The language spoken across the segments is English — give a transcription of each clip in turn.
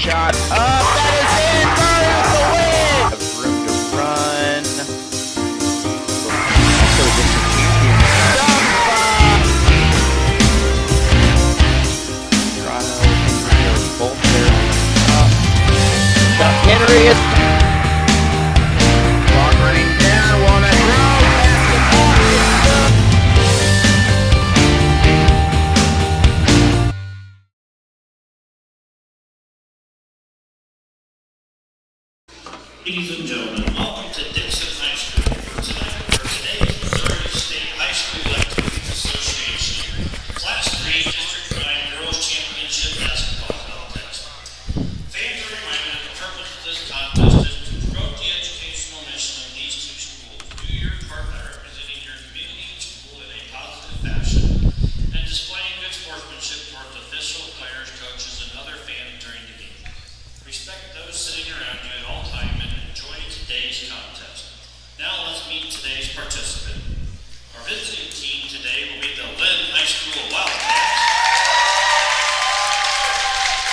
shot up. That is in. Burns the win. Have room to run. Also, district champion. Toronto both there. Henry is clock running down. Walnut Grove basketball is good. Ladies and gentlemen, welcome to Dixon High School for today's Missouri State High School Activities Association Class 3 District 9 Girls Championship Basketball Contest. Fans are reminded of the purpose of this contest is to promote the educational mission of these two schools. Do your part by representing your community and school in a positive fashion and displaying good sportsmanship towards officials, players, coaches, and other fans during the game. Respect those sitting around you at all times and enjoy today's contest. Now let's meet today's participant. Our visiting team today will be the Linn High School Wildcats.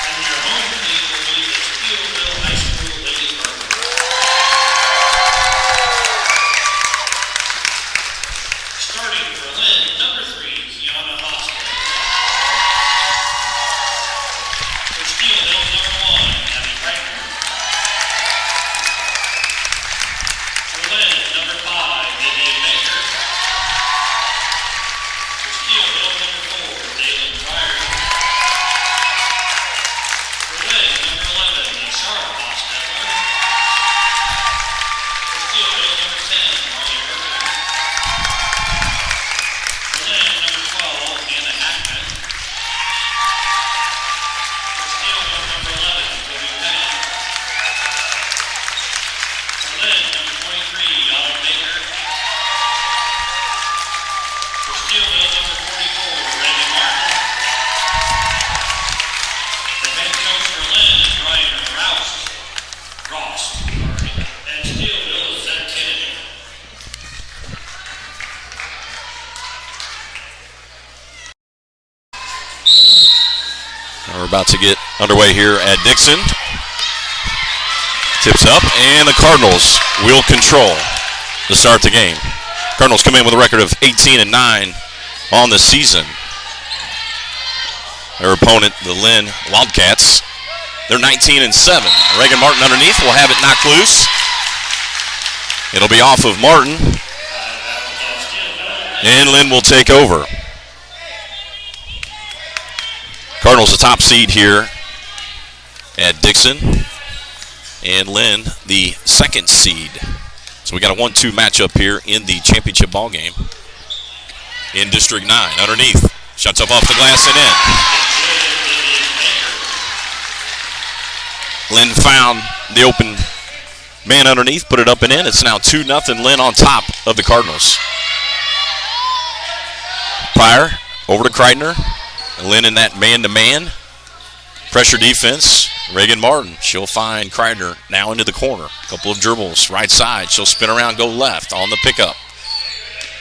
And your home team will be the Steelville High School Lady Birds. Starting for Linn, number 3, Kiana Hospital. For Steelville, number 1, Abby Reitner. For Linn, number 5, Vivian Baker. For Steelville, number 4, Dalen Pryor. For Linn, number 11, Charlotte Hostetler. For Steelville, number 10, Marley Berger. For Linn, number 12, Hannah Hackman. For Steelville, number 11, Toby Penny. For Linn, number 23, Autumn Baker. For Steelville, number 44, Reagan Martin. The head coach for Linn is Brian Ross. And Steelville is Zach Kennedy. We're about to get underway here at Dixon. Tips up, and the Cardinals will control to start the game. Cardinals come in with a record of 18-9 on the season. Their opponent, the Linn Wildcats, they're 19-7. Reagan Martin underneath will have it knocked loose. It'll be off of Martin, and Linn will take over. Cardinals the top seed here at Dixon, and Linn the second seed. So we got a 1-2 matchup here in the championship ball game in District 9. Underneath, shots up off the glass and in. Linn found the open man underneath, put it up and in. It's now 2-0 Linn on top of the Cardinals. Pryor over to Kreitner. Linn in that man-to-man pressure defense. Reagan Martin, she'll find Kreitner now into the corner. Couple of dribbles, right side. She'll spin around, go left on the pickup.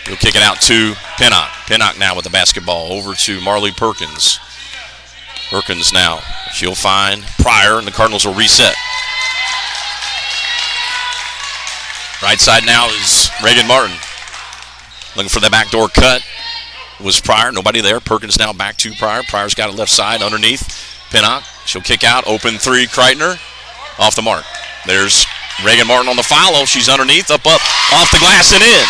He'll kick it out to Pinnock. Pinnock now with the basketball over to Marley Perkins. Perkins now, she'll find Pryor, and the Cardinals will reset. Right side now is Reagan Martin. Looking for the backdoor cut. Was Pryor, nobody there. Perkins now back to Pryor. Pryor's got it left side underneath. Pinnock, she'll kick out, open 3, Kreitner, off the mark. There's Reagan Martin on the follow. She's underneath, up, off the glass and in.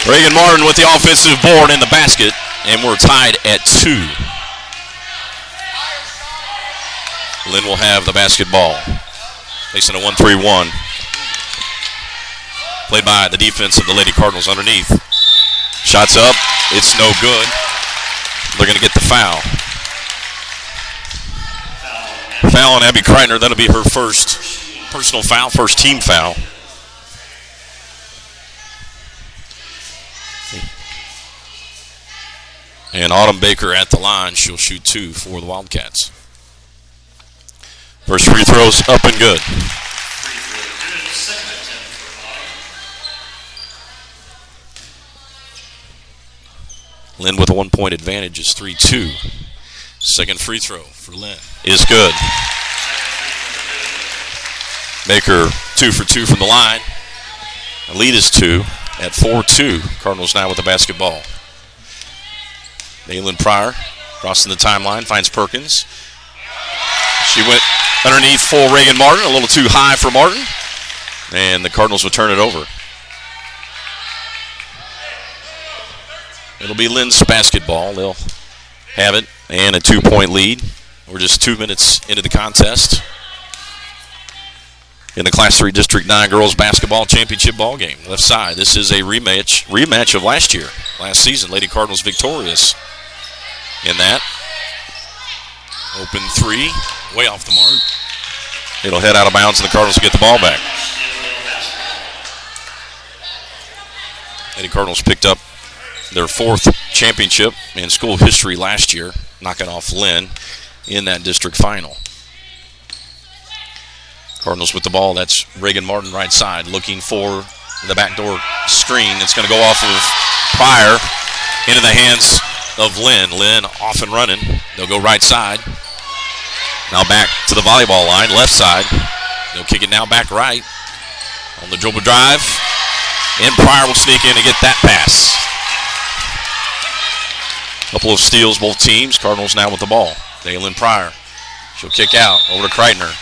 Reagan Martin with the offensive board in the basket, and we're tied at 2. Linn will have the basketball. Facing a 1-3-1. Played by the defense of the Lady Cardinals underneath. Shots up, it's no good. They're going to get the foul. Foul on Abby Kreitner. That'll be her first personal foul, first team foul. And Autumn Baker at the line. She'll shoot 2 for the Wildcats. First free throw's up and good. Linn with a 1-point advantage is 3-2. Second free throw for Linn is good. Baker 2 for 2 from the line. The lead is 2 at 4-2. Cardinals now with the basketball. Daylin Pryor crossing the timeline, finds Perkins. She went underneath for Reagan Martin, a little too high for Martin. And the Cardinals will turn it over. It'll be Linn's basketball. They'll have it and a 2-point lead. We're just 2 minutes into the contest in the Class 3 District 9 Girls Basketball Championship ball game. Left side, this is a rematch of last year. Last season, Lady Cardinals victorious in that. Open 3, way off the mark. It'll head out of bounds and the Cardinals will get the ball back. Lady Cardinals picked up their 4th championship in school history last year, knocking off Linn in that district final. Cardinals with the ball. That's Reagan Martin right side looking for the backdoor screen. It's going to go off of Pryor into the hands of Linn. Linn off and running. They'll go right side. Now back to the volleyball line, left side. They'll kick it now back right on the dribble drive. And Pryor will sneak in and get that pass. Couple of steals, both teams. Cardinals now with the ball. Daylin Pryor. She'll kick out over to Kreitner.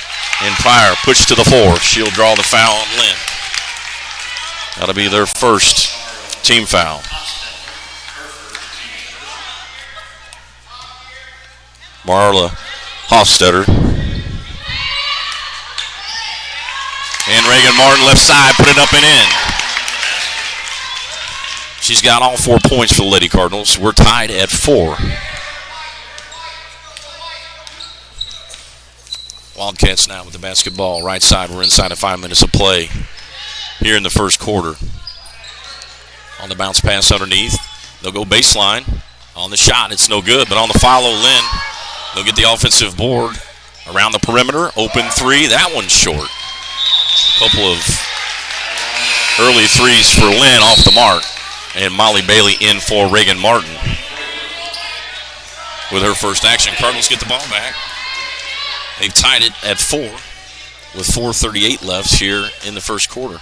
And Pryor pushed to the floor. She'll draw the foul on Linn. That'll be their first team foul. Marla Hofstetter. And Reagan Martin left side, put it up and in. She's got all 4 points for the Lady Cardinals. We're tied at 4. Wildcats now with the basketball. Right side, we're inside of 5 minutes of play here in the first quarter. On the bounce pass underneath. They'll go baseline. On the shot, it's no good, but on the follow, Linn, they'll get the offensive board around the perimeter. Open 3, that one's short. A couple of early threes for Linn off the mark. And Molly Bailey in for Reagan Martin with her first action. Cardinals get the ball back. They've tied it at 4 with 4:38 left here in the first quarter.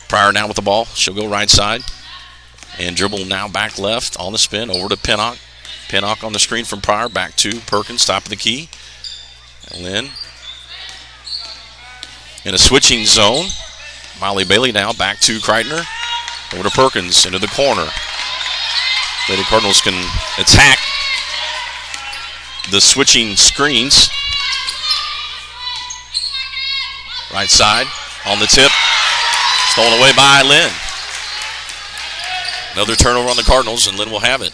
Pryor now with the ball. She'll go right side. And dribble now back left on the spin over to Pinnock. Pinnock on the screen from Pryor. Back to Perkins, top of the key. And Linn in a switching zone. Molly Bailey now back to Kreitner. Over to Perkins into the corner. Lady Cardinals can attack the switching screens. Right side on the tip. Stolen away by Linn. Another turnover on the Cardinals, and Linn will have it.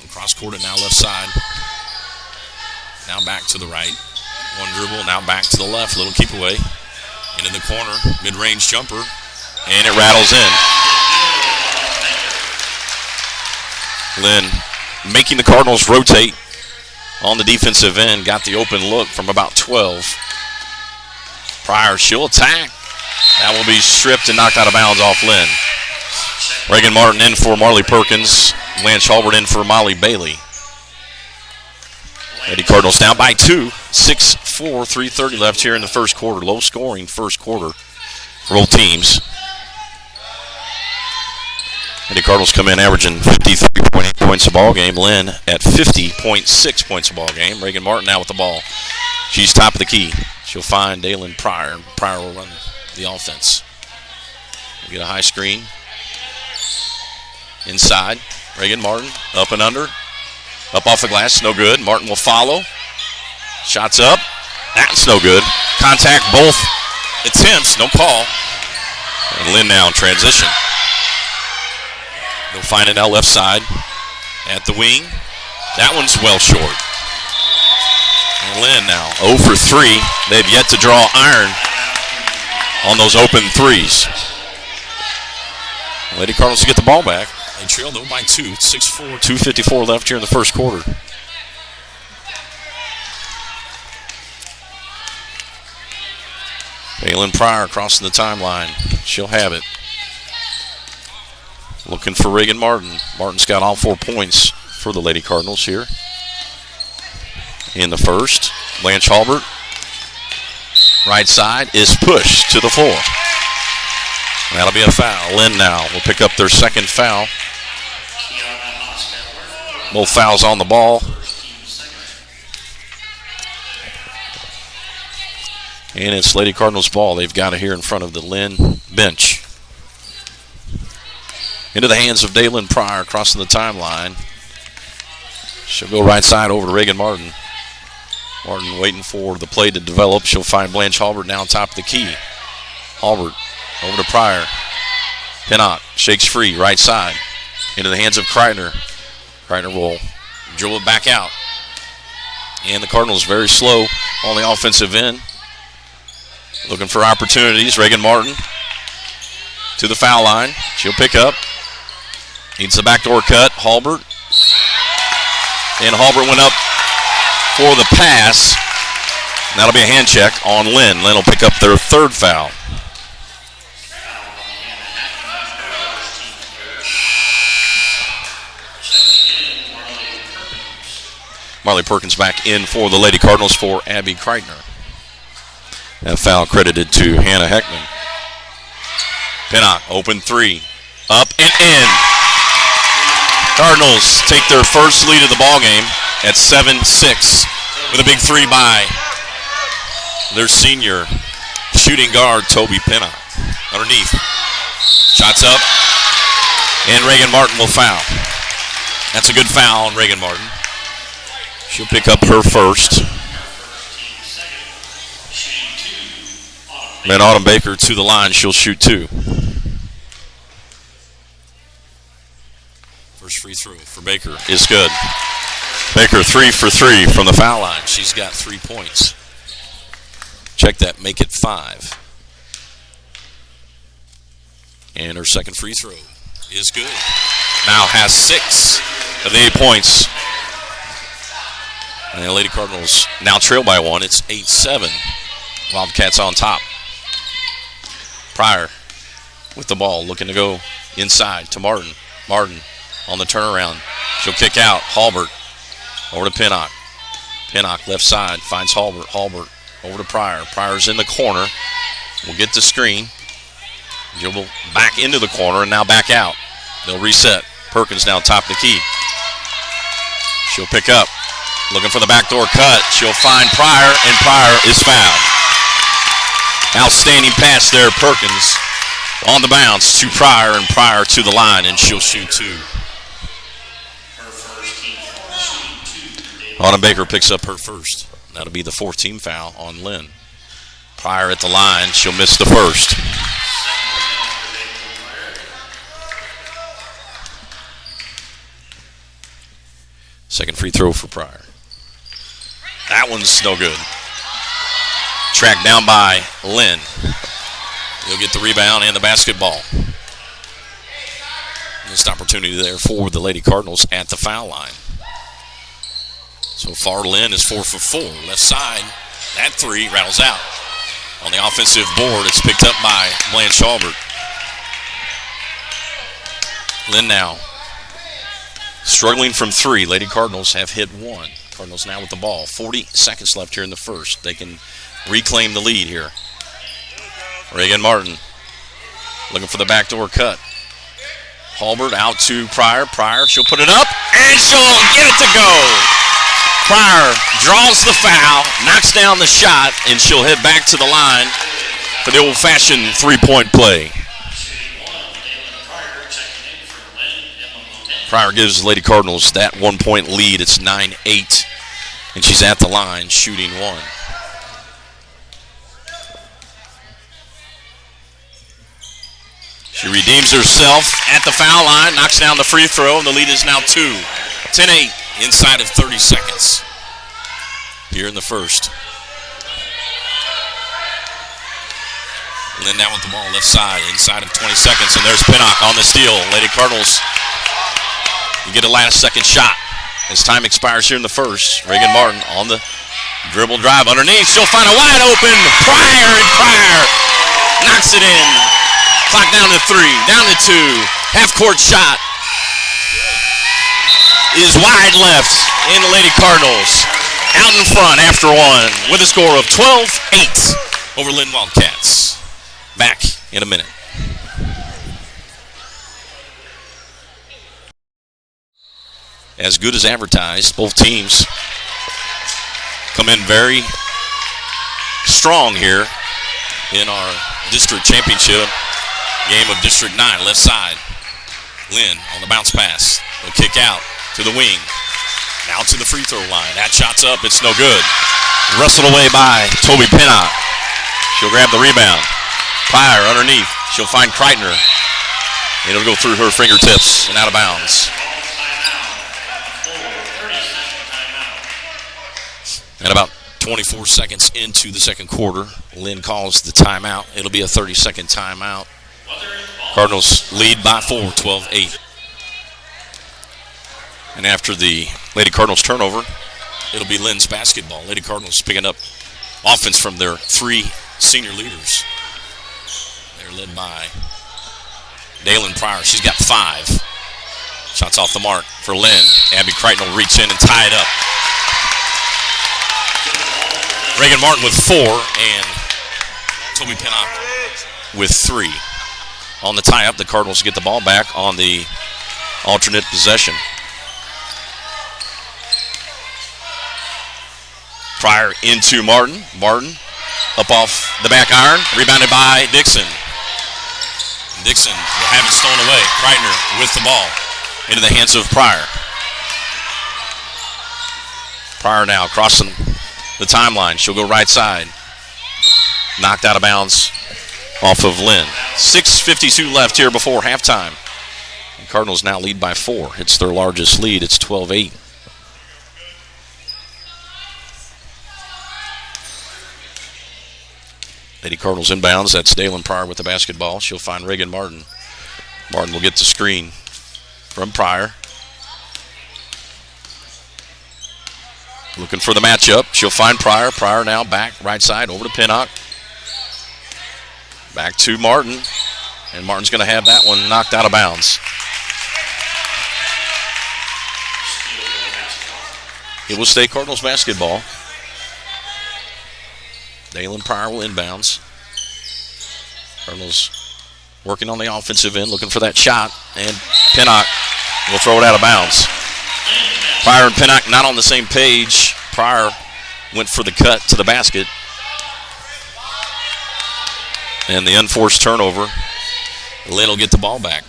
Cross court and now left side. Now back to the right. One dribble, now back to the left. Little keep away. Into the corner. Mid-range jumper. And it rattles in. Linn making the Cardinals rotate on the defensive end. Got the open look from about 12. Pryor, she'll attack. That will be stripped and knocked out of bounds off Linn. Reagan Martin in for Marley Perkins. Blanche Halbert in for Molly Bailey. Lady Cardinals down by 2. 6-4, 3:30 left here in the first quarter. Low scoring first quarter for both teams. Lady Cardinals come in averaging 53.8 points a ball game. Linn at 50.6 points a ball game. Reagan Martin now with the ball. She's top of the key. She'll find Daylin Pryor. Pryor will run the offense. We'll get a high screen. Inside. Reagan Martin up and under. Up off the glass, no good. Martin will follow. Shots up. That's no good. Contact both attempts, no call. And Linn now in transition. They'll find it now left side at the wing. That one's well short. And Linn now 0 for 3. They've yet to draw iron on those open threes. Lady Cardinals to get the ball back. They trail though by 2. 6-4, 2:54 left here in the first quarter. Daylin Pryor crossing the timeline. She'll have it. Looking for Reagan Martin. Martin's got all 4 points for the Lady Cardinals here. in the first. Blanche Halbert, right side, is pushed to the floor. That'll be a foul. Linn now will pick up their second foul. Both fouls on the ball. And it's Lady Cardinals ball. They've got it here in front of the Linn bench. Into the hands of Daylin Pryor, crossing the timeline. She'll go right side over to Reagan Martin. Martin waiting for the play to develop. She'll find Blanche Halbert now on top of the key. Halbert over to Pryor. Pinnock shakes free, right side. Into the hands of Kreitner. Kreitner will dribble it back out. And the Cardinals very slow on the offensive end. Looking for opportunities. Reagan Martin to the foul line. She'll pick up. Needs the backdoor cut. Halbert. And Halbert went up for the pass. That'll be a hand check on Linn. Linn will pick up their third foul. Marley Perkins back in for the Lady Cardinals for Abby Kreitner. That foul credited to Hannah Heckman. Pinnock, open three. Up and in. Cardinals take their first lead of the ballgame at 7-6 with a big three by their senior shooting guard, Toby Pinnock. Underneath. Shots up. And Reagan Martin will foul. That's a good foul on Reagan Martin. She'll pick up her first. Then Autumn Baker to the line. She'll shoot two. First free throw for Baker is good. Baker 3 for 3 from the foul line. She's got 3 points. Check that. Make it 5. And her second free throw is good. Now has 6 of the 8 points. And the Lady Cardinals now trail by 1. It's 8-7. Wildcats on top. Pryor with the ball, looking to go inside to Martin. Martin on the turnaround. She'll kick out. Halbert over to Pinnock. Pinnock left side finds Halbert. Halbert over to Pryor. Pryor's in the corner. Will get the screen. Dribble back into the corner and now back out. They'll reset. Perkins now top the key. She'll pick up. Looking for the backdoor cut. She'll find Pryor, and Pryor is fouled. Outstanding pass there, Perkins. On the bounce to Pryor, and Pryor to the line, and she'll shoot two. Autumn Baker picks up her first. That'll be the 14th foul on Linn. Pryor at the line. She'll miss the first. Second free throw for Pryor. That one's no good. Tracked down by Linn. He'll get the rebound and the basketball. Missed opportunity there for the Lady Cardinals at the foul line. So far, Linn is 4 for 4. Left side, that three rattles out. On the offensive board, it's picked up by Blanche Halbert. Linn now struggling from three. Lady Cardinals have hit one. Cardinals now with the ball. 40 seconds left here in the first. They can reclaim the lead here. Reagan Martin looking for the backdoor cut. Halbert out to Pryor. Pryor, she'll put it up, and she'll get it to go. Pryor draws the foul, knocks down the shot, and she'll head back to the line for the old-fashioned three-point play. Pryor gives the Lady Cardinals that 1 point lead. It's 9-8, and she's at the line shooting one. She redeems herself at the foul line, knocks down the free throw, and the lead is now 2. 10-8 inside of 30 seconds here in the first. Linn down with the ball left side inside of 20 seconds, and there's Pinnock on the steal. Lady Cardinals, you get a last second shot as time expires here in the first. Reagan Martin on the dribble drive underneath. She'll find a wide open Pryor, and Pryor knocks it in. Clock down to 3, down to 2. Half-court shot is wide left in the Lady Cardinals. out in front after one with a score of 12-8 over Linn Wildcats. Back in a minute. As good as advertised, both teams come in very strong here in our district championship game of District 9. Left side, Linn on the bounce pass. They'll kick out to the wing. Now to the free throw line. That shot's up. It's no good. Wrestled away by Toby Pinnock. She'll grab the rebound. Pryor underneath. She'll find Kreitner. It'll go through her fingertips and out of bounds. And about 24 seconds into the second quarter, Linn calls the timeout. It'll be a 30-second timeout. Cardinals lead by 4, 12-8. And after the Lady Cardinals turnover, it'll be Linn's basketball. Lady Cardinals picking up offense from their 3 senior leaders. They're led by Dalen Pryor. She's got 5. Shots off the mark for Linn. Abby Crichton will reach in and tie it up. Reagan Martin with 4 and Toby Pinnock with 3. On the tie-up, the Cardinals get the ball back on the alternate possession. Pryor into Martin. Martin up off the back iron, rebounded by Dixon. Dixon will have it stolen away. Kreitner with the ball into the hands of Pryor. Pryor now crossing the timeline. She'll go right side. Knocked out of bounds off of Linn. 6:52 left here before halftime. The Cardinals now lead by 4. It's their largest lead. It's 12-8. Lady Cardinals inbounds. That's Dalen Pryor with the basketball. She'll find Reagan Martin. Martin will get the screen from Pryor. Looking for the matchup. She'll find Pryor. Pryor now back right side over to Pinnock. Back to Martin. And Martin's going to have that one knocked out of bounds. It will stay Cardinals basketball. Dalen Pryor will inbounds. Cardinals working on the offensive end, looking for that shot. And Pinnock will throw it out of bounds. Pryor and Pinnock not on the same page. Pryor went for the cut to the basket. And the unforced turnover. Linn will get the ball back.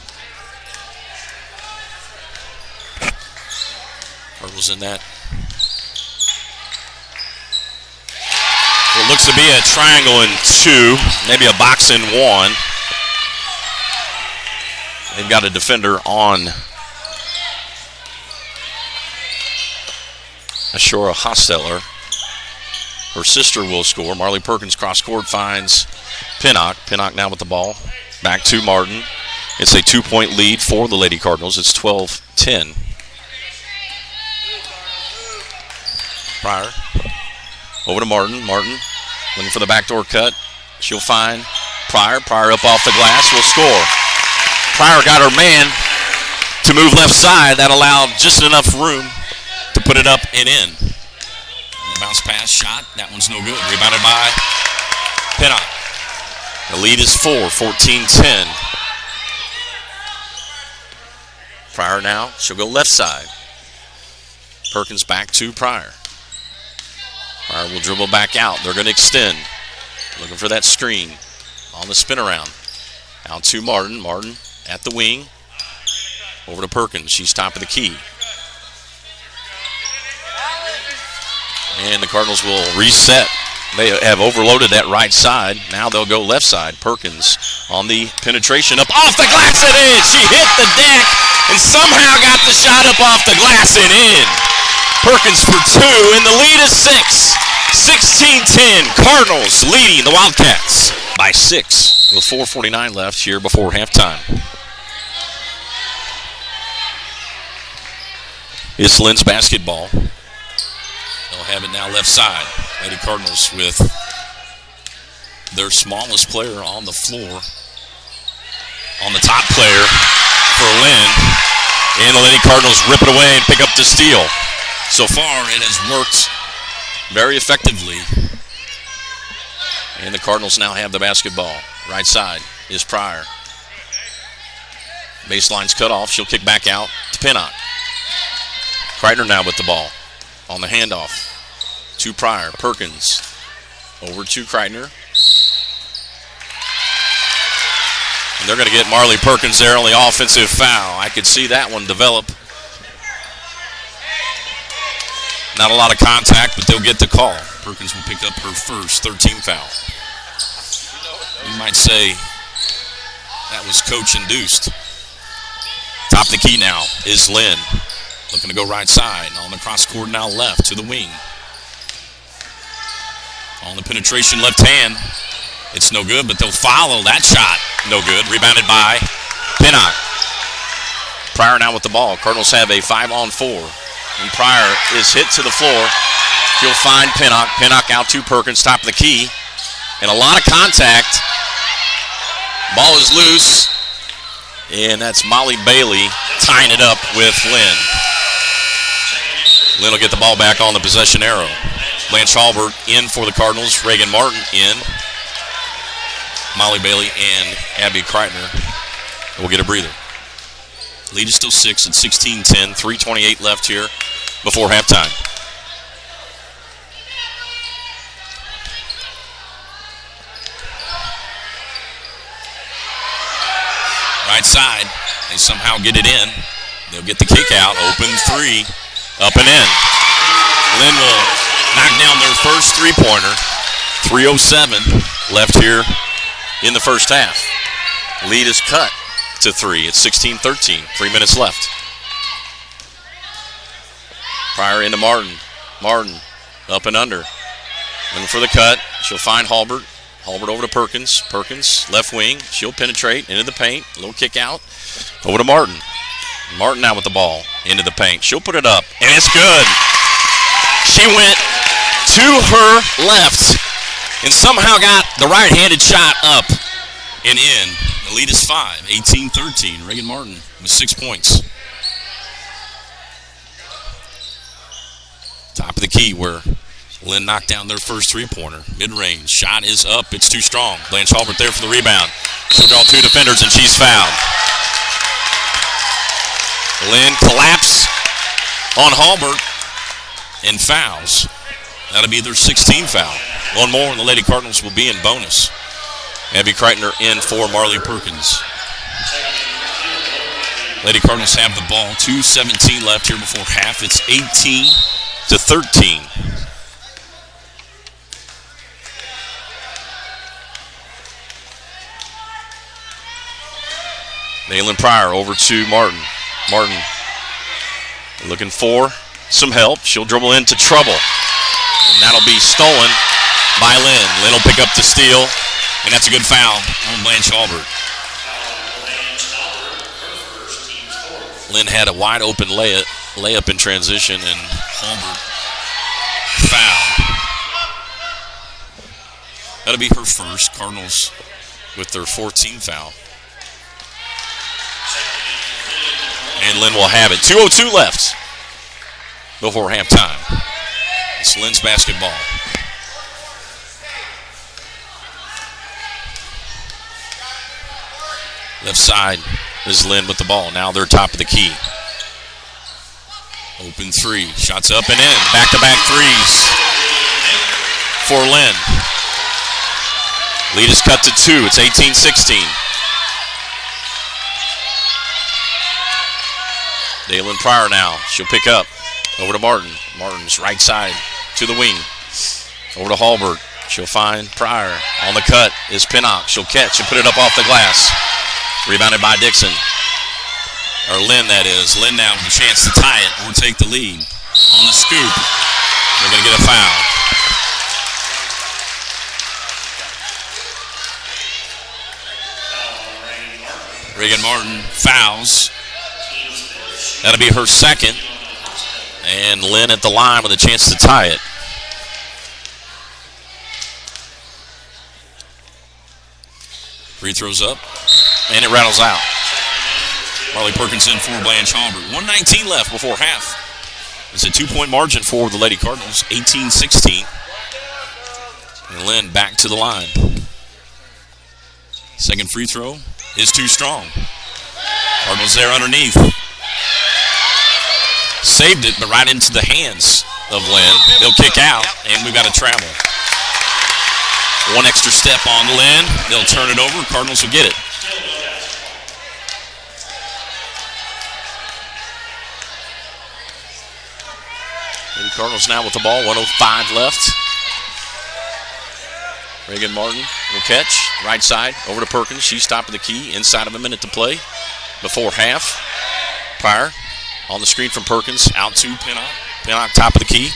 Cardinals in that. It looks to be a triangle in 2, maybe a box in 1. They've got a defender on Ashora Hosteller. Her sister will score. Marley Perkins cross court finds Pinnock. Pinnock now with the ball. Back to Martin. It's a 2-point lead for the Lady Cardinals. It's 12-10. Pryor. Over to Martin. Martin looking for the backdoor cut. She'll find Pryor. Pryor up off the glass will score. Pryor got her man to move left side. That allowed just enough room to put it up and in. And the bounce pass shot. That one's no good. Rebounded by Pinnock. The lead is 4, 14-10. Pryor now. She'll go left side. Perkins back to Pryor. Pryor will dribble back out. They're going to extend. Looking for that screen on the spin around. Out to Martin. Martin at the wing. Over to Perkins. She's top of the key. And the Cardinals will reset. They have overloaded that right side. Now they'll go left side. Perkins on the penetration up off the glass and in. She hit the deck and somehow got the shot up off the glass and in. Perkins for 2, and the lead is 6. 16-10. Cardinals leading the Wildcats by 6 with 4:49 left here before halftime. It's Linn's basketball. They'll have it now left side. Lady Cardinals with their smallest player on the floor. On the top player for Linn. And the Lady Cardinals rip it away and pick up the steal. So far, it has worked very effectively. And the Cardinals now have the basketball. Right side is Pryor. Baseline's cut off. She'll kick back out to Pinnock. Kreitner now with the ball on the handoff to Pryor. Perkins over to Kreitner. And they're going to get Marley Perkins there on the offensive foul. I could see that one develop. Not a lot of contact, but they'll get the call. Perkins will pick up her first 13th foul. You might say that was coach-induced. Top of the key now is Linn. Looking to go right side. On the cross court now left to the wing. On the penetration left hand. It's no good, but they'll follow that shot. No good. Rebounded by Pinnock. Pryor now with the ball. Cardinals have a 5-on-4. And Pryor is hit to the floor. He'll find Pinnock. Pinnock out to Perkins, top of the key. And a lot of contact. Ball is loose. And that's Molly Bailey tying it up with Linn. Linn will get the ball back on the possession arrow. Blanche Halbert in for the Cardinals. Reagan Martin in. Molly Bailey and Abby Kreitner will get a breather. Lead is still 6 at 16-10. 3:28 left here before halftime. Right side. They somehow get it in. They'll get the kick out. Open three. Up and in. Linn will knock down their first three-pointer. 3:07 left here in the first half. Lead is cut to 3. It's 16-13. 3 minutes left. Pryor into Martin. Martin up and under. Looking for the cut. She'll find Halbert. Halbert over to Perkins. Perkins, left wing. She'll penetrate into the paint. A little kick out. Over to Martin. Martin now with the ball into the paint. She'll put it up, and it's good. She went to her left and somehow got the right-handed shot up and in. The lead is 5, 18-13. Reagan Martin with 6 points. Top of the key where Linn knocked down their first three-pointer. Mid-range. Shot is up. It's too strong. Blanche Halbert there for the rebound. She'll draw 2 defenders, and she's fouled. Linn collapse on Halbert and fouls. That'll be their 16th foul. One more, and the Lady Cardinals will be in bonus. Abby Kreitner in for Marley Perkins. Lady Cardinals have the ball. 2:17 left here before half. It's 18-13. Naylin Pryor over to Martin. Martin looking for some help. She'll dribble into trouble. And that'll be stolen by Linn. Linn will pick up the steal. And that's a good foul on Blanche Halbert. Linn had a wide open layup in transition, and Halbert fouled. That'll be her first. Cardinals with their 14th foul. And Linn will have it. 2:02 left before halftime. It's Linn's basketball. Left side is Linn with the ball. Now they're top of the key. Open three. Shots up and in. Back-to-back threes for Linn. Lead is cut to 2. It's 18-16. Naylin Pryor now. She'll pick up. Over to Martin. Martin's right side to the wing. Over to Halbert. She'll find Pryor. On the cut is Pinnock. She'll catch and put it up off the glass. Rebounded by Dixon. Or Linn, that is. Linn now with a chance to tie it or take the lead. On the scoop. They're going to get a foul. Reagan Martin fouls. That'll be her second. And Linn at the line with a chance to tie it. Free throws up. And it rattles out. Marley Perkins in for Blanche Halbert. 1:19 left before half. It's a 2-point margin for the Lady Cardinals, 18-16. And Linn back to the line. Second free throw is too strong. Cardinals there underneath. Saved it, but right into the hands of Linn. They'll kick out, and we've got to travel. One extra step on Linn. They'll turn it over. Cardinals will get it. The Cardinals now with the ball, 1:05 left. Reagan Martin will catch. Right side, over to Perkins. She's stopping the key. Inside of a minute to play before half. Pryor on the screen from Perkins. Out to Pinnock. Pinnock top of the key.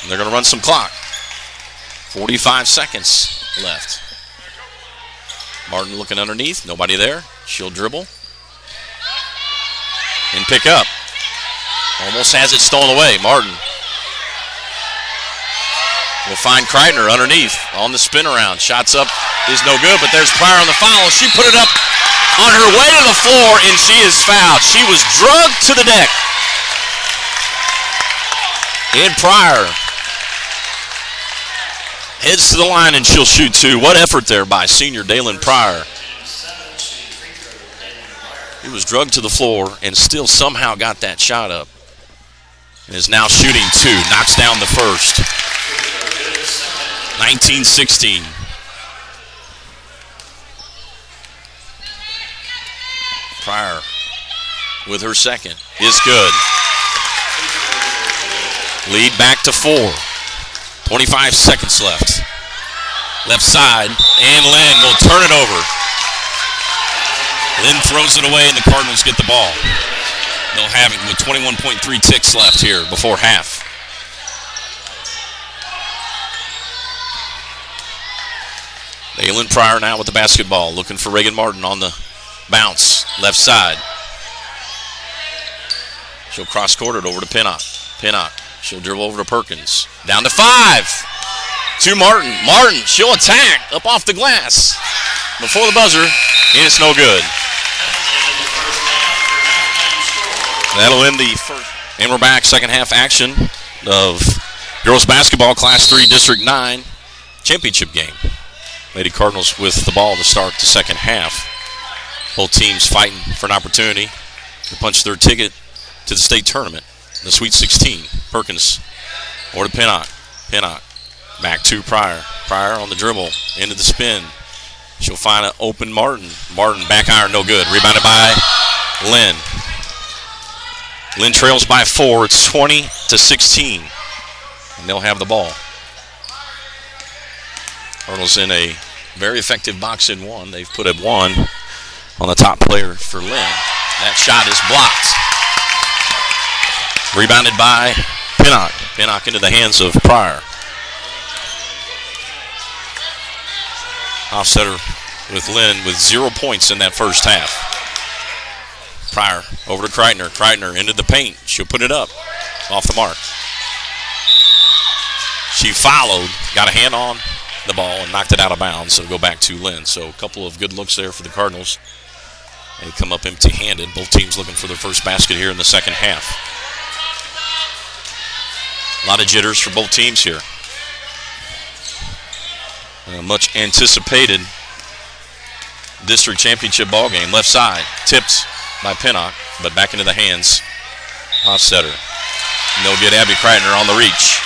And they're going to run some clock. 45 seconds left. Martin looking underneath. Nobody there. She'll dribble. And pick up. Almost has it stolen away. Martin will find Kreitner underneath on the spin around. Shots up is no good, but there's Pryor on the foul. She put it up on her way to the floor, and she is fouled. She was drugged to the deck. And Pryor heads to the line, and she'll shoot two. What effort there by senior Dalen Pryor. He was drugged to the floor and still somehow got that shot up. And is now shooting two. Knocks down the first. 19-16. Pryor with her second is good. Lead back to 4. 25 seconds left. Left side, and Linn will turn it over. Linn throws it away, and the Cardinals get the ball. They'll have it with 21.3 ticks left here before half. Dalen Pryor now with the basketball, looking for Reagan Martin on the bounce, left side. She'll cross-court it over to Pinnock. Pinnock, she'll dribble over to Perkins. Down to 5. To Martin. Martin, she'll attack up off the glass. Before the buzzer, and it's no good. That'll end the first. And we're back, second half action of girls basketball Class 3 District 9 championship game. Lady Cardinals with the ball to start the second half. Both teams fighting for an opportunity to punch their ticket to the state tournament, the Sweet 16. Perkins over to Pinnock. Pinnock back to Pryor. Pryor on the dribble, into the spin. She'll find an open Martin. Martin back iron, no good. Rebounded by Linn. Linn trails by 4. It's 20-16. And they'll have the ball. Cardinals in a very effective box in one. They've put a 1 on the top player for Linn. That shot is blocked. Rebounded by Pinnock. Pinnock into the hands of Pryor. Offsetter with Linn with 0 points in that first half. Pryor over to Kreitner. Kreitner into the paint. She'll put it up. Off the mark. She followed, got a hand on the ball, and knocked it out of bounds. So go back to Linn. So a couple of good looks there for the Cardinals. They come up empty-handed. Both teams looking for their first basket here in the second half. A lot of jitters for both teams here. Much anticipated district championship ball game. Left side, tipped by Pinnock, but back into the hands of Setter. And they'll get Abby Kreitner on the reach.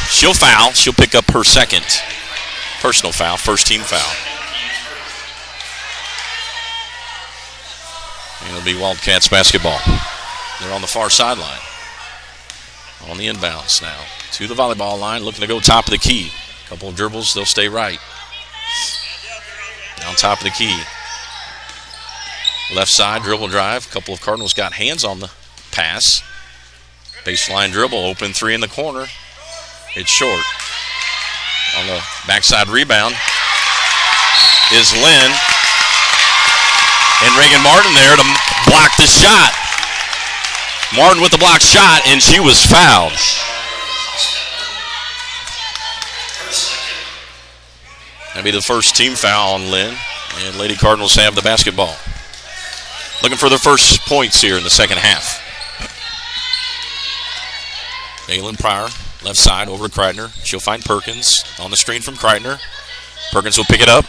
She'll foul. She'll pick up her second personal foul, first team foul. And it'll be Wildcats basketball. They're on the far sideline. On the inbounds now. To the volleyball line, looking to go top of the key. Couple of dribbles, they'll stay right. Down top of the key. Left side, dribble drive. Couple of Cardinals got hands on the pass. Baseline dribble, open 3 in the corner. It's short. On the backside rebound is Linn. And Reagan Martin there to block the shot. Martin with the block shot, and she was fouled. That'll be the first team foul on Linn, and Lady Cardinals have the basketball. Looking for their first points here in the second half. Aylin Pryor, left side over to Kreitner. She'll find Perkins on the screen from Kreitner. Perkins will pick it up.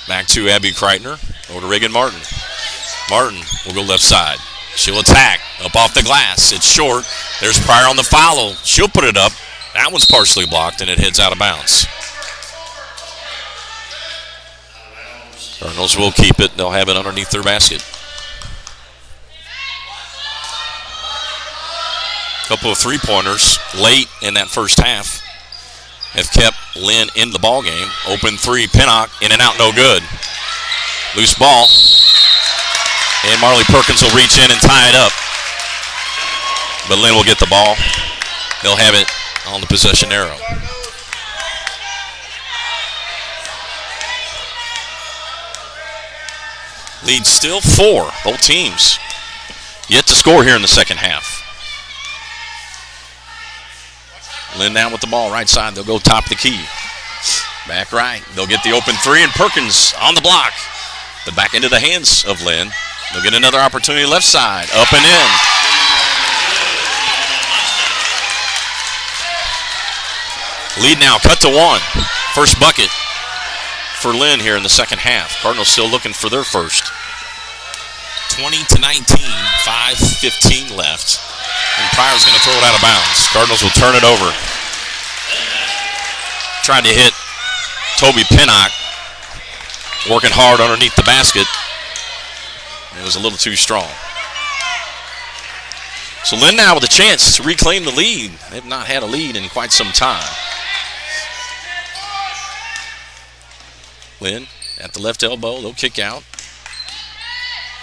Back to Abby Kreitner. Over to Reagan Martin. Martin will go left side. She'll attack. Up off the glass. It's short. There's Pryor on the follow. She'll put it up. That one's partially blocked, and it heads out of bounds. Cardinals will keep it. They'll have it underneath their basket. Couple of three-pointers late in that first half have kept Linn in the ball game. Open three, Pinnock, in and out, no good. Loose ball. And Marley Perkins will reach in and tie it up. But Linn will get the ball. They'll have it on the possession arrow. Lead still 4, both teams. Yet to score here in the second half. Linn now with the ball, right side. They'll go top of the key. Back right. They'll get the open three, and Perkins on the block. But back into the hands of Linn. They'll get another opportunity left side. Up and in. Lead now cut to 1. First bucket for Linn here in the second half. Cardinals still looking for their first. 20-19, 5:15 left. And Pryor's going to throw it out of bounds. Cardinals will turn it over. Trying to hit Toby Pinnock. Working hard underneath the basket. It was a little too strong. So Linn now with a chance to reclaim the lead. They've not had a lead in quite some time. Linn at the left elbow. They'll kick out.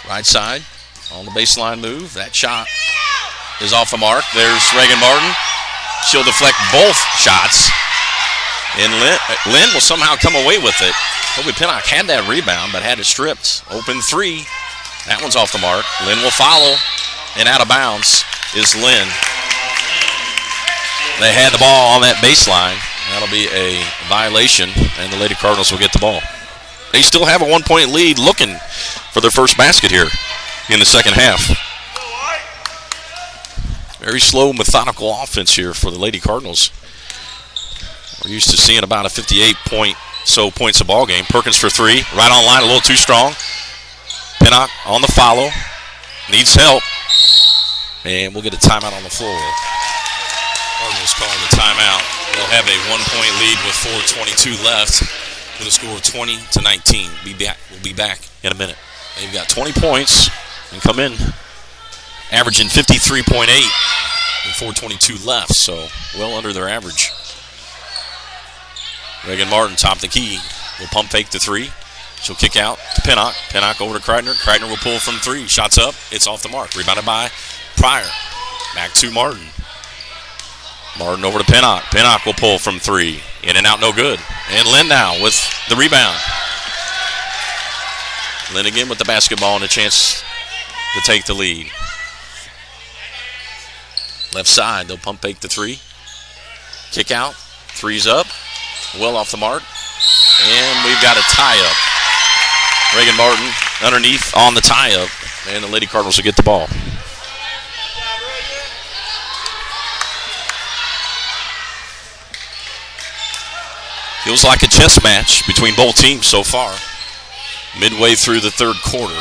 Right side on the baseline move. That shot is off the mark. There's Reagan Martin. She'll deflect both shots. And Linn will somehow come away with it. Toby Pinnock had that rebound, but had it stripped. Open three. That one's off the mark. Linn will follow. And out of bounds is Linn. They had the ball on that baseline. That'll be a violation, and the Lady Cardinals will get the ball. They still have a 1-point lead, looking for their first basket here in the second half. Very slow, methodical offense here for the Lady Cardinals. We're used to seeing about a 58 points a ball game. Perkins for three, right on line, a little too strong. Pinnock on the follow, needs help, and we'll get a timeout on the floor. Cardinals calling the timeout. They'll have a 1-point lead with 4:22 left with a score of 20-19. We'll be back in a minute. They've got 20 points and come in averaging 53.8 with 4:22 left, so well under their average. Reagan Martin, top of the key, will pump fake the three. She'll kick out to Pinnock. Pinnock over to Kreitner. Kreitner will pull from three. Shots up. It's off the mark. Rebounded by Pryor. Back to Martin. Martin over to Pinnock. Pinnock will pull from three. In and out, no good. And Linn now with the rebound. Linn again with the basketball and a chance to take the lead. Left side, they'll pump fake the three. Kick out. Three's up. Well off the mark. And we've got a tie-up. Reagan Martin underneath on the tie-up. And the Lady Cardinals will get the ball. Feels like a chess match between both teams so far. Midway through the third quarter.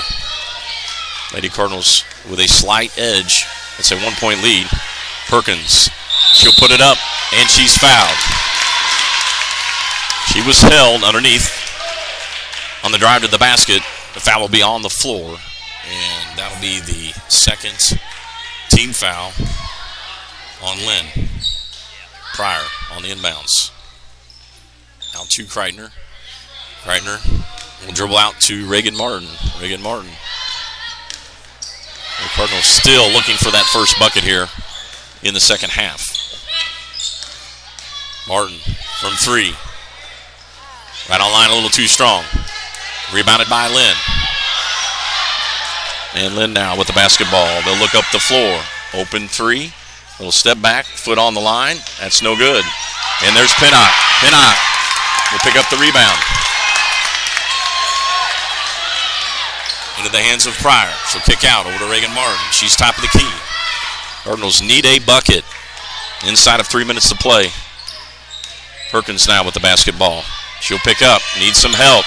Lady Cardinals with a slight edge. It's a 1-point lead. Perkins, she'll put it up, and she's fouled. She was held underneath on the drive to the basket. The foul will be on the floor, and that'll be the second team foul on Linn. Pryor on the inbounds. Out to Kreitner. Kreitner will dribble out to Reagan Martin. Reagan Martin. The Cardinals still looking for that first bucket here in the second half. Martin from three. Right on line, a little too strong. Rebounded by Linn. And Linn now with the basketball. They'll look up the floor. Open three. Little step back, foot on the line. That's no good. And there's Pinnock. Pinnock will pick up the rebound. Into the hands of Pryor. She'll kick out over to Reagan Martin. She's top of the key. Cardinals need a bucket inside of 3 minutes to play. Perkins now with the basketball. She'll pick up, needs some help.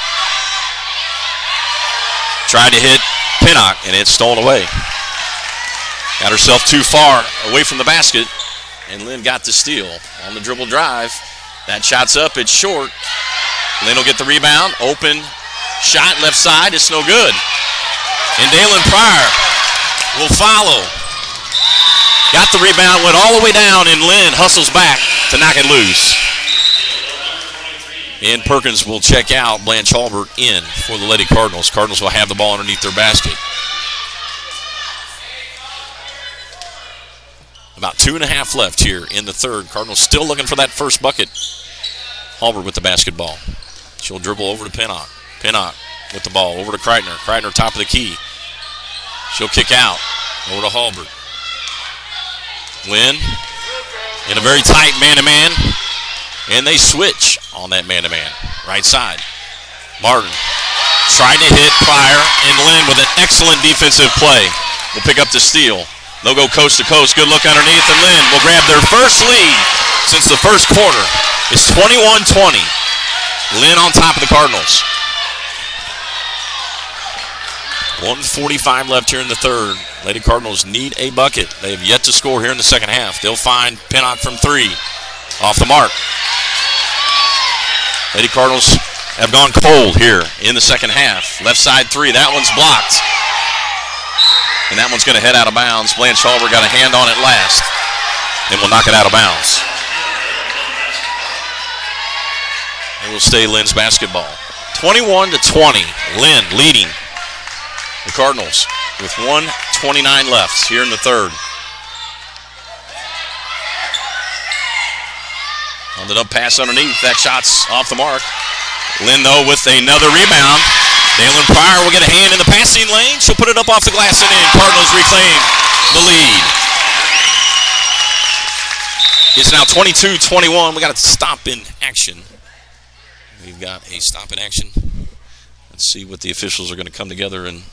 Tried to hit Pinnock, and it's stolen away. Got herself too far away from the basket, and Linn got the steal on the dribble drive. That shot's up, it's short. Linn will get the rebound, open shot left side, it's no good. And Dalen Pryor will follow. Got the rebound, went all the way down, and Linn hustles back to knock it loose. And Perkins will check out. Blanche Halbert in for the Lady Cardinals. Cardinals will have the ball underneath their basket. About 2.5 left here in the third. Cardinals still looking for that first bucket. Halbert with the basketball. She'll dribble over to Pinnock. Pinnock with the ball over to Kreitner. Kreitner top of the key. She'll kick out over to Halbert. Linn in a very tight man-to-man. And they switch on that man-to-man. Right side. Martin tried to hit Pryor, and Linn with an excellent defensive play will pick up the steal. They'll go coast to coast. Good look underneath, and Linn will grab their first lead since the first quarter. It's 21-20. Linn on top of the Cardinals. 1:45 left here in the third. Lady Cardinals need a bucket. They have yet to score here in the second half. They'll find Pinnock from three. Off the mark. Lady Cardinals have gone cold here in the second half. Left side three. That one's blocked. And that one's going to head out of bounds. Blanche Halbert got a hand on it last. And will knock it out of bounds. It will stay Linn's basketball. 21-20. Linn leading the Cardinals with 1:29 left here in the third. On the up pass underneath. That shot's off the mark. Linn, though, with another rebound. Dalen Pryor will get a hand in the passing lane. She'll put it up off the glass and in. Cardinals reclaim the lead. It's now 22-21. We got a stop in action. We've got a stop in action. Let's see what the officials are going to come together and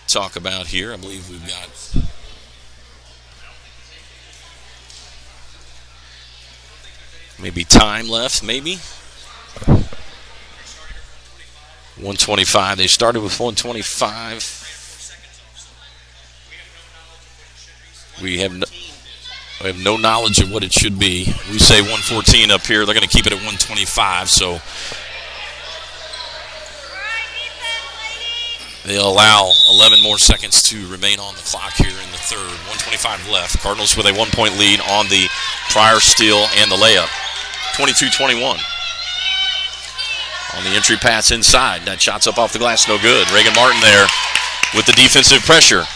talk about here. I believe we've got maybe time left, maybe. 125. They started with 125. We have no knowledge of what it should be. We say 114 up here. They're going to keep it at 125, so they'll allow 11 more seconds to remain on the clock here in the third. 125 left. Cardinals with a 1-point lead on the Pryor steal and the layup. 22-21. On the entry pass inside. That shot's up off the glass, no good. Reagan Martin there with the defensive pressure.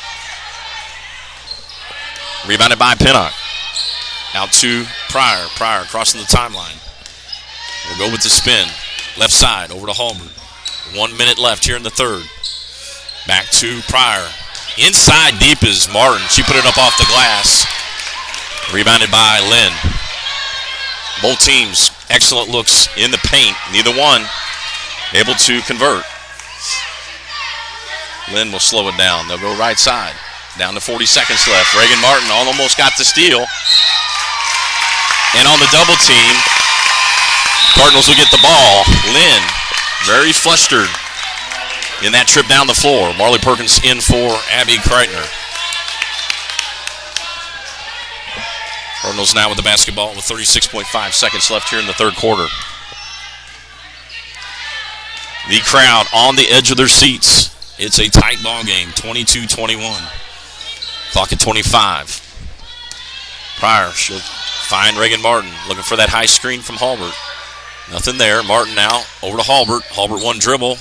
Rebounded by Pinnock. Out to Pryor. Pryor crossing the timeline. We'll go with the spin. Left side over to Halbert. 1 minute left here in the third. Back to Pryor. Inside deep is Martin. She put it up off the glass. Rebounded by Linn. Both teams, excellent looks in the paint. Neither one able to convert. Linn will slow it down. They'll go right side. Down to 40 seconds left. Reagan Martin almost got the steal. And on the double team, Cardinals will get the ball. Linn, very flustered in that trip down the floor. Marley Perkins in for Abby Kreitner. Cardinals now with the basketball with 36.5 seconds left here in the third quarter. The crowd on the edge of their seats. It's a tight ball game, 22-21. Clock at 25. Pryor, she'll find Reagan Martin, looking for that high screen from Halbert. Nothing there. Martin now over to Halbert. Halbert one dribble.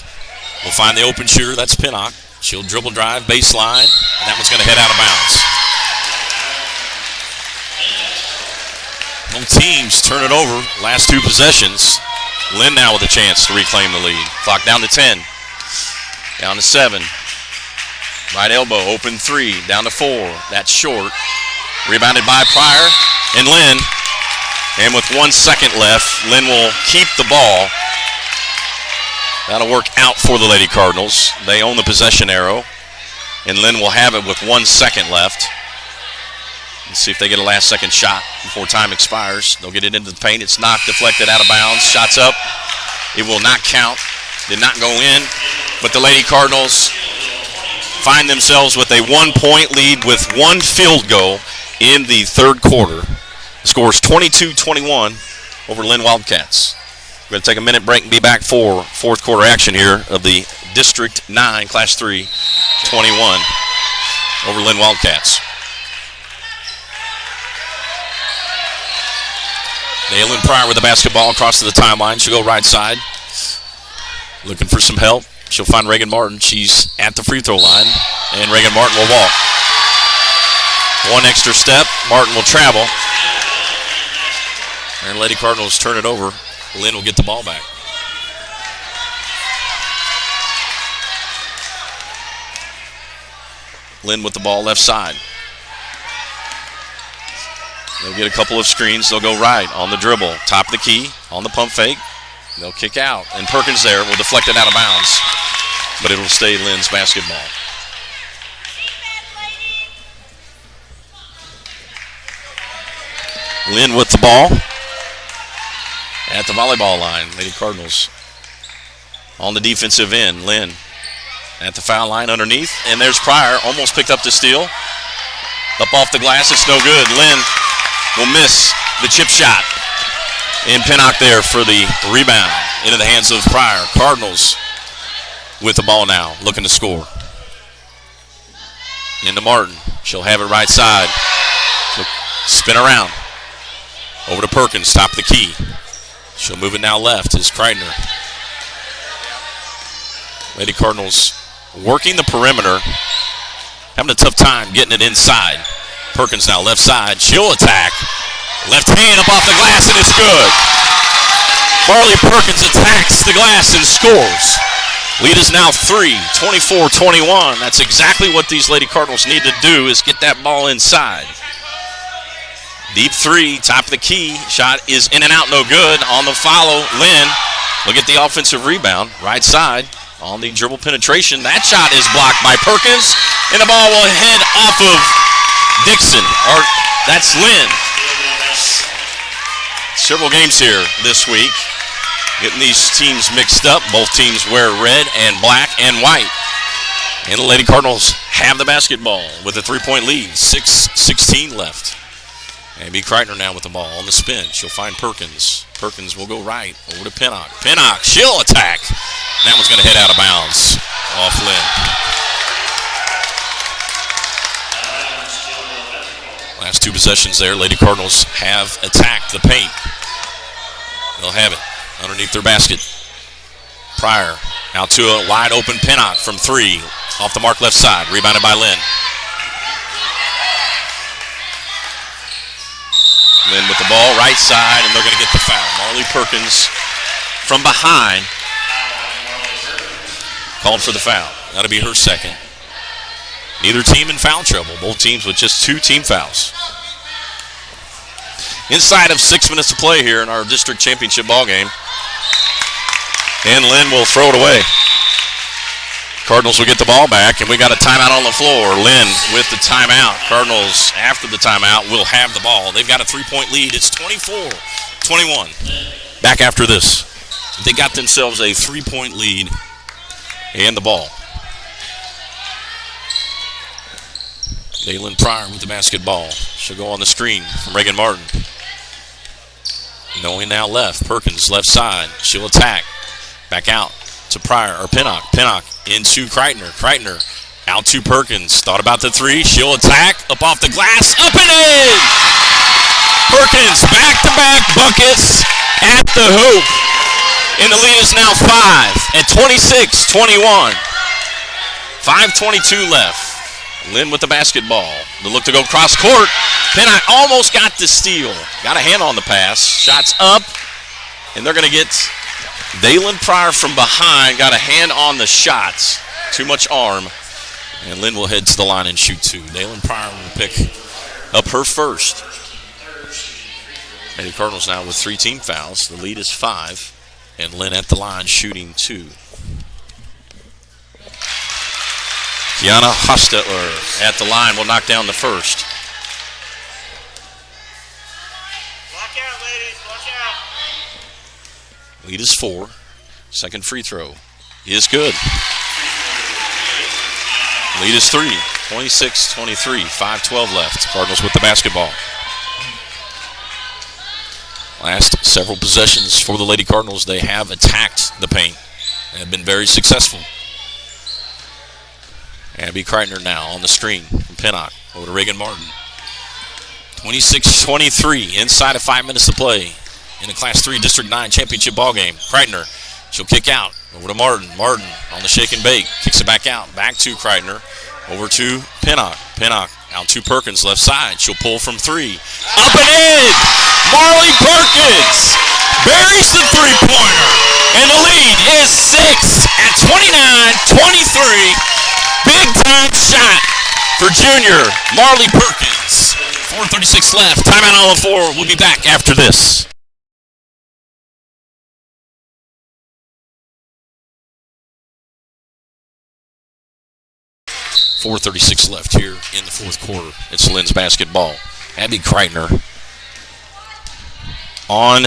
Will find the open shooter. That's Pinnock. She'll dribble drive, baseline, and that one's going to head out of bounds. Both teams turn it over. Last two possessions. Linn now with a chance to reclaim the lead. Clock down to 10. Down to 7. Right elbow, open 3. Down to 4. That's short. Rebounded by Pryor and Linn. And with 1 second left, Linn will keep the ball. That'll work out for the Lady Cardinals. They own the possession arrow. And Linn will have it with 1 second left. Let's see if they get a last-second shot before time expires. They'll get it into the paint. It's knocked, deflected, out of bounds. Shots up. It will not count. Did not go in. But the Lady Cardinals find themselves with a 1-point lead with one field goal in the third quarter. The score is 22-21 over Linn Wildcats. We're going to take a minute break and be back for fourth quarter action here of the District 9 Class 3 21 over Linn Wildcats. Dalen Pryor with the basketball across to the timeline. She'll go right side. Looking for some help. She'll find Reagan Martin. She's at the free throw line, and Reagan Martin will walk. One extra step. Martin will travel. And Lady Cardinals turn it over. Linn will get the ball back. Linn with the ball left side. They'll get a couple of screens. They'll go right on the dribble. Top of the key on the pump fake. They'll kick out. And Perkins there will deflect it out of bounds. But it'll stay Lynn's basketball. Linn with the ball at the volleyball line. Lady Cardinals on the defensive end. Linn at the foul line underneath. And there's Pryor. Almost picked up the steal. Up off the glass. It's no good. Linn will miss the chip shot. And Pinnock there for the rebound into the hands of Pryor. Cardinals with the ball now, looking to score. Into Martin. She'll have it right side. She'll spin around. Over to Perkins, top of the key. She'll move it now left is Kreitner. Lady Cardinals working the perimeter. Having a tough time getting it inside. Perkins now left side. She'll attack. Left hand up off the glass, and it's good. Marley Perkins attacks the glass and scores. Lead is now 3, 24-21. That's exactly what these Lady Cardinals need to do, is get that ball inside. Deep three, top of the key. Shot is in and out, no good. On the follow, Linn will get the offensive rebound. Right side on the dribble penetration. That shot is blocked by Perkins, and the ball will head off of Dixon. Or that's Linn. Several games here this week. Getting these teams mixed up. Both teams wear red and black and white. And the Lady Cardinals have the basketball with a 3-point lead. 6:16 left. Amy Kreitner now with the ball on the spin. She'll find Perkins. Perkins will go right over to Pinnock. Pinnock, she'll attack. And that one's going to head out of bounds off Linn. Last two possessions there. Lady Cardinals have attacked the paint. They'll have it underneath their basket. Pryor out to a wide open Pinnock from three. Off the mark left side. Rebounded by Linn. Linn with the ball right side, and they're going to get the foul. Marley Perkins from behind called for the foul. That'll be her second. Neither team in foul trouble. Both teams with just 2 team fouls. Inside of 6 minutes to play here in our district championship ball game. And Linn will throw it away. Cardinals will get the ball back, and we got a timeout on the floor. Linn with the timeout. Cardinals, after the timeout, will have the ball. They've got a 3-point lead. It's 24-21. Back after this. They got themselves a 3-point lead and the ball. Dalen Pryor with the basketball. She'll go on the screen from Reagan Martin. Knowing now left. Perkins left side. She'll attack. Back out to Pryor or Pinnock. Pinnock into Kreitner. Kreitner out to Perkins. Thought about the three. She'll attack. Up off the glass. Up and in! Perkins back-to-back buckets at the hoop. And the lead is now 5 at 26-21. 5:22 left. Linn with the basketball. They look to go cross court. Pinnock almost got the steal. Got a hand on the pass. Shots up. And they're going to get Dalen Pryor from behind. Got a hand on the shots. Too much arm. And Linn will head to the line and shoot 2. Dalen Pryor will pick up her first. Lady Cardinals now with 3 team fouls. The lead is 5. And Linn at the line shooting 2. Kiana Hostetler at the line will knock down the first. Lead is 4. Second free throw is good. Lead is 3. 26-23. 5:12 left. Cardinals with the basketball. Last several possessions for the Lady Cardinals, they have attacked the paint and have been very successful. Abby Kreitner now on the screen from Pinnock over to Reagan Martin. 26-23, inside of 5 minutes to play in the Class 3 District 9 championship ballgame. Kreitner, she'll kick out over to Martin. Martin on the shake and bake, kicks it back out. Back to Kreitner, over to Pinnock. Pinnock out to Perkins, left side. She'll pull from 3. Up and in! Marley Perkins buries the three-pointer, and the lead is 6 at 29-23. Big-time shot for junior Marley Perkins. 4:36 left. Timeout on the floor. We'll be back after this. .436 left here in the fourth quarter. It's Linn's basketball. Abby Kreitner on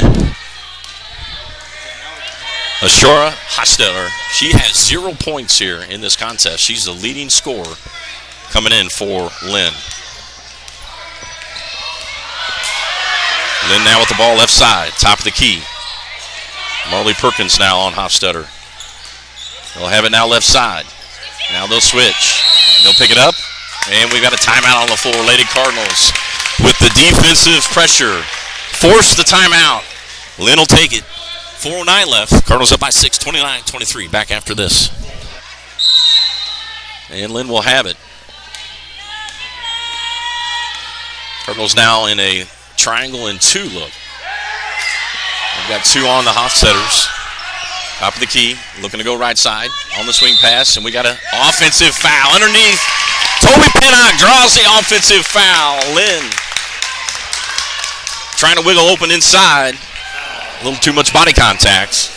Ashura Hosteller. She has 0 points here in this contest. She's the leading scorer coming in for Linn. Linn now with the ball left side, top of the key. Marley Perkins now on Hofstetter. They'll have it now left side. Now they'll switch. They'll pick it up, and we've got a timeout on the floor. Lady Cardinals with the defensive pressure force the timeout. Linn will take it. 4:09 left. Cardinals up by 6, 29-23. Back after this. And Linn will have it. Cardinals now in a triangle and 2 look. We've got 2 on the Hofstetters. Top of the key, looking to go right side on the swing pass, and we got an offensive foul underneath. Toby Pinnock draws the offensive foul. Linn trying to wiggle open inside. A little too much body contact.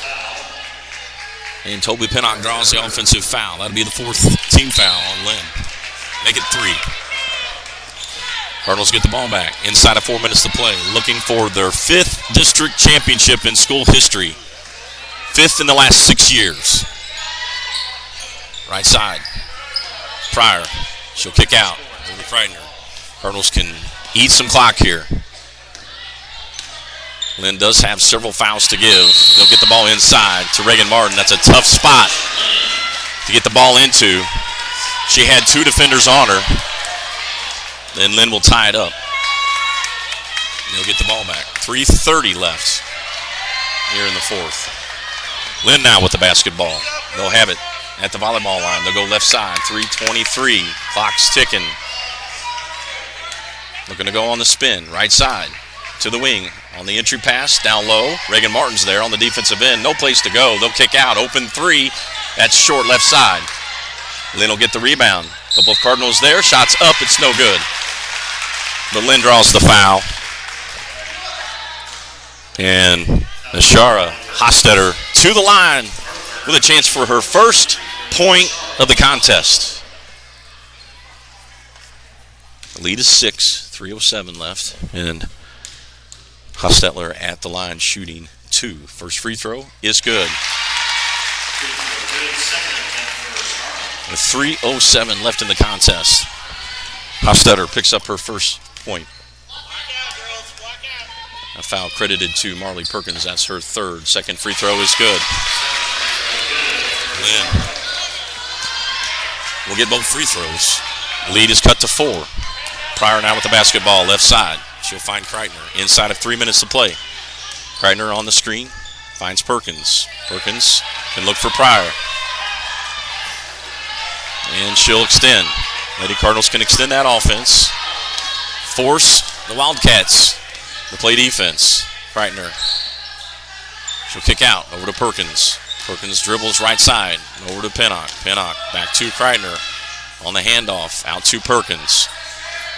And Toby Pinnock draws the offensive foul. That'll be the 4th team foul on Linn. Make it 3. Cardinals get the ball back inside of 4 minutes to play, looking for their 5th district championship in school history. 5th in the last 6 years. Right side. Pryor. She'll kick out over to Kreitner. Cardinals can eat some clock here. Linn does have several fouls to give. They'll get the ball inside to Reagan Martin. That's a tough spot to get the ball into. She had 2 defenders on her. Then Linn will tie it up. They'll get the ball back. 3:30 left here in the 4th. Linn now with the basketball. They'll have it at the volleyball line. They'll go left side. 3:23. Clock's ticking. Looking to go on the spin. Right side to the wing. On the entry pass. Down low. Reagan Martin's there on the defensive end. No place to go. They'll kick out. Open 3. That's short left side. Linn will get the rebound. Couple of Cardinals there. Shots up. It's no good. But Linn draws the foul. And Ashara Hostetter to the line with a chance for her first point of the contest. The lead is 6, 3:07 left, and Hostetler at the line shooting 2. First free throw is good. With 3:07 left in the contest, Hostetler picks up her first point. A foul credited to Marley Perkins. That's her 3rd. Second free throw is good. Linn will get both free throws. Lead is cut to 4. Pryor now with the basketball, left side. She'll find Kreitner inside of 3 minutes to play. Kreitner on the screen, finds Perkins. Perkins can look for Pryor. And she'll extend. Lady Cardinals can extend that offense. Force the Wildcats to play defense. Kreitner. She'll kick out over to Perkins. Perkins dribbles right side over to Pinnock. Pinnock back to Kreitner on the handoff. Out to Perkins.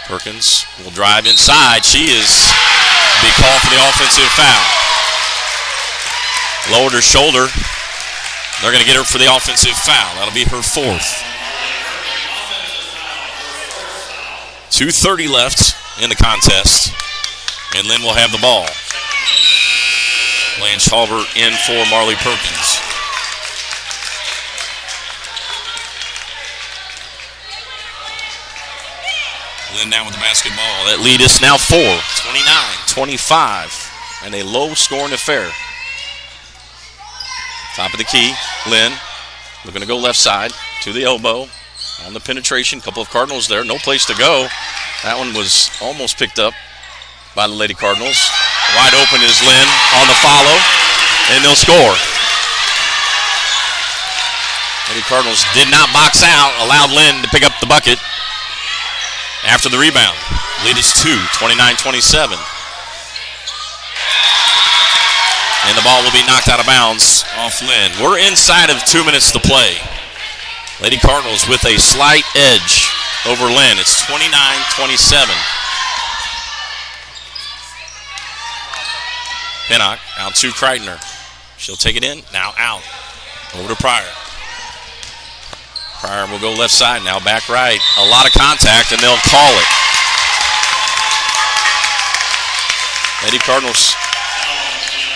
Perkins will drive inside. She is be called for the offensive foul. Lowered her shoulder. They're going to get her for the offensive foul. That'll be her 4th. 2:30 left in the contest. And Linn will have the ball. Blanche Halbert in for Marley Perkins. Linn down with the basketball. That lead is now 4, 29-25, and a low-scoring affair. Top of the key, Linn looking to go left side to the elbow on the penetration. Couple of Cardinals there, no place to go. That one was almost picked up by the Lady Cardinals. Wide open is Linn on the follow, and they'll score. Lady Cardinals did not box out, allowed Linn to pick up the bucket after the rebound. Lead is 2, 29-27. And the ball will be knocked out of bounds off Linn. We're inside of 2 minutes to play. Lady Cardinals with a slight edge over Linn. It's 29-27. Pinnock out to Kreitner. She'll take it in. Now out. Over to Pryor. Pryor will go left side. Now back right. A lot of contact, and they'll call it. Lady Cardinals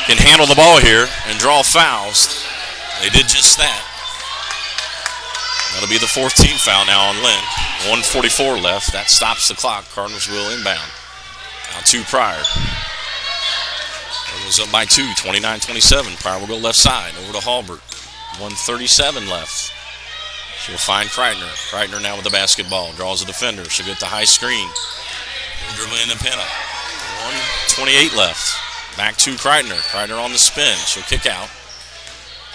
can handle the ball here and draw fouls. They did just that. That'll be the 4th team foul now on Linn. 1:44 left. That stops the clock. Cardinals will inbound. Now to Pryor. Cardinals up by 2, 29-27. Pryor will go left side over to Halbert. 1:37 left. She'll find Kreitner. Kreitner now with the basketball. Draws a defender. She'll get the high screen. Dribbling in the Pinnock. 1:28 left. Back to Kreitner. Kreitner on the spin. She'll kick out.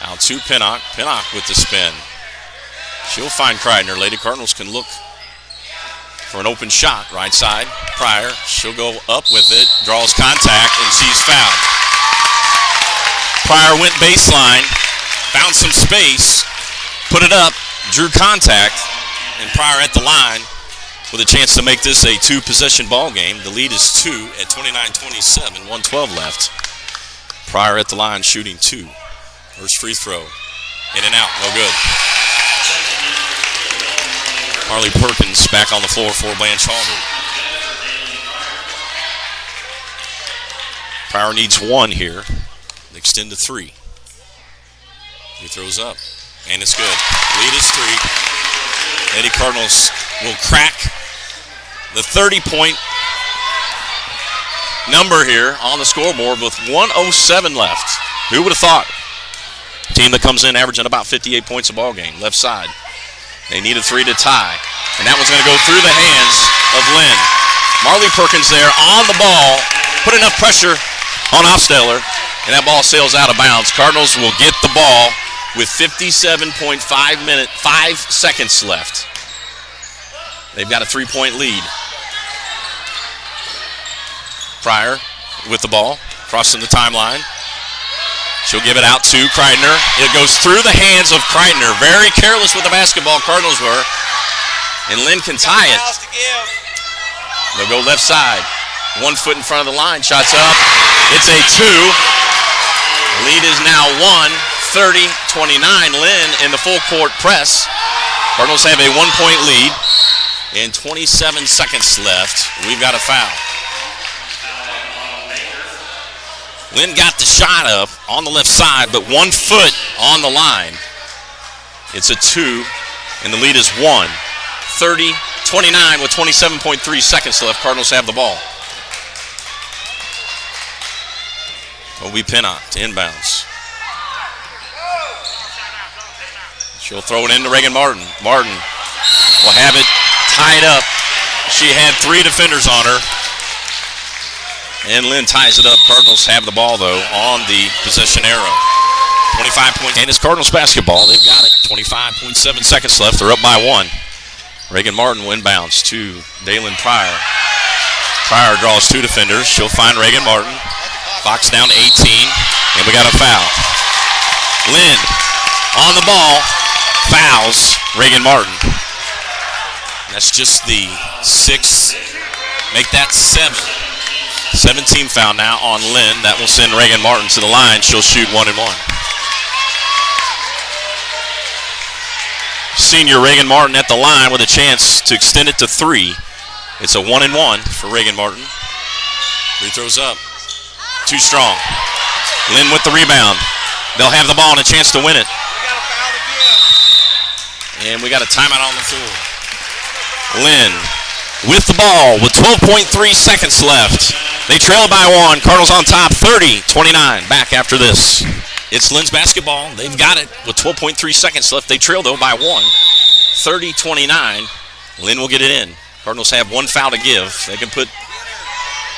Out to Pinnock. Pinnock with the spin. She'll find Kreitner. Lady Cardinals can look for an open shot. Right side. Pryor. She'll go up with it. Draws contact, and she's fouled. Pryor went baseline. Found some space. Put it up. Drew contact. And Pryor at the line with a chance to make this a 2-possession ball game. The lead is 2 at 29-27, 1:12 left. Pryor at the line shooting 2. First free throw. In and out, no good. Marley Perkins back on the floor for Blanche Halbert. Pryor needs 1 here. Extend to 3. He throws up, and it's good. Lead is 3. Lady Cardinals will crack the 30-point number here on the scoreboard with 1:07 left. Who would have thought? Team that comes in averaging about 58 points a ball game. Left side. They need a 3 to tie. And that one's going to go through the hands of Linn. Marley Perkins there on the ball. Put enough pressure on Hofsteller. And that ball sails out of bounds. Cardinals will get the ball with 5 seconds left. They've got a 3-point lead. Pryor with the ball, crossing the timeline. She'll give it out to Kreitner. It goes through the hands of Kreitner. Very careless with the basketball, Cardinals were. And Linn can tie it. They'll go left side. 1 foot in front of the line, shots up. It's a 2. The lead is now 1, 30-29. Linn in the full court press. Cardinals have a 1-point lead. And 27 seconds left. We've got a foul. Linn got the shot up on the left side, but 1 foot on the line. It's a 2, and the lead is 1. 30-29 with 27.3 seconds left. Cardinals have the ball. Obi Pinnock to inbounds. She'll throw it into Reagan Martin. Martin will have it tied up. She had 3 defenders on her. And Linn ties it up. Cardinals have the ball, though, on the possession arrow. 25 points. And it's Cardinals basketball. They've got it. 25.7 seconds left. They're up by 1. Reagan Martin inbounds to Dalen Pryor. Pryor draws 2 defenders. She'll find Reagan Martin. Clock's down to 18. And we got a foul. Linn on the ball. Fouls Reagan Martin. That's just the 6th. Make that 7. 17 foul now on Linn. That will send Reagan Martin to the line. She'll shoot 1-1. Senior Reagan Martin at the line with a chance to extend it to 3. It's a 1-1 for Reagan Martin. Free throws up. Too strong. Linn with the rebound. They'll have the ball and a chance to win it. And we got a timeout on the floor. Linn with the ball with 12.3 seconds left. They trail by 1. Cardinals on top, 30-29. Back after this. It's Linn's basketball. They've got it with 12.3 seconds left. They trail, though, by 1. 30-29. Linn will get it in. Cardinals have 1 foul to give. They can put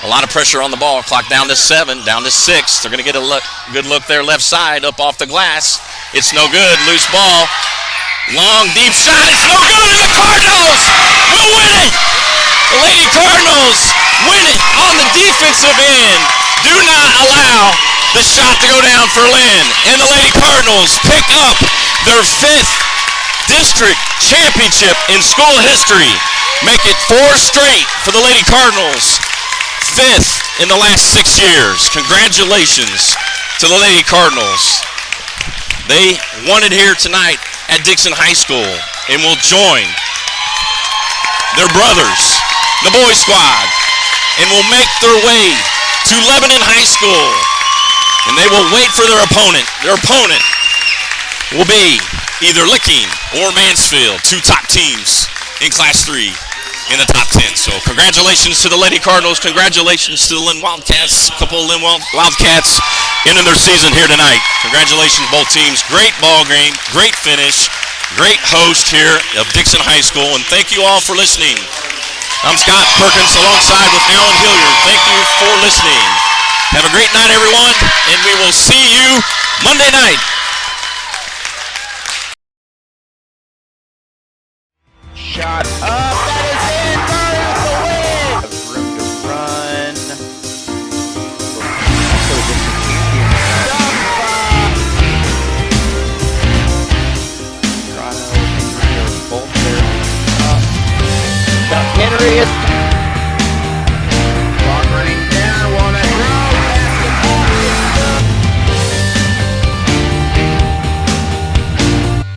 a lot of pressure on the ball. Clock down to 7, down to 6. They're going to get a good look there left side, up off the glass. It's no good. Loose ball. Long, deep shot. It's no good. And the Cardinals will win it. The Lady Cardinals win it on the defensive end. Do not allow the shot to go down for Linn. And the Lady Cardinals pick up their 5th district championship in school history. Make it 4 straight for the Lady Cardinals. 5th in the last 6 years. Congratulations to the Lady Cardinals. They won it here tonight at Dixon High School and will join their brothers, the boys squad, and will make their way to Lebanon High School. And they will wait for their opponent. Their opponent will be either Licking or Mansfield, 2 top teams in Class 3 in the top 10. So congratulations to the Lady Cardinals. Congratulations to the Linn Wildcats. A couple of Linn Wildcats ending their season here tonight. Congratulations both teams. Great ball game, great finish, great host here of Dixon High School. And thank you all for listening. I'm Scott Perkins alongside with Allen Hilliard. Thank you for listening. Have a great night, everyone, and we will see you Monday night. Shot up, that is in, Burns the win! Have room to run. Also district champion. Toronto and Henry are both there. Henry is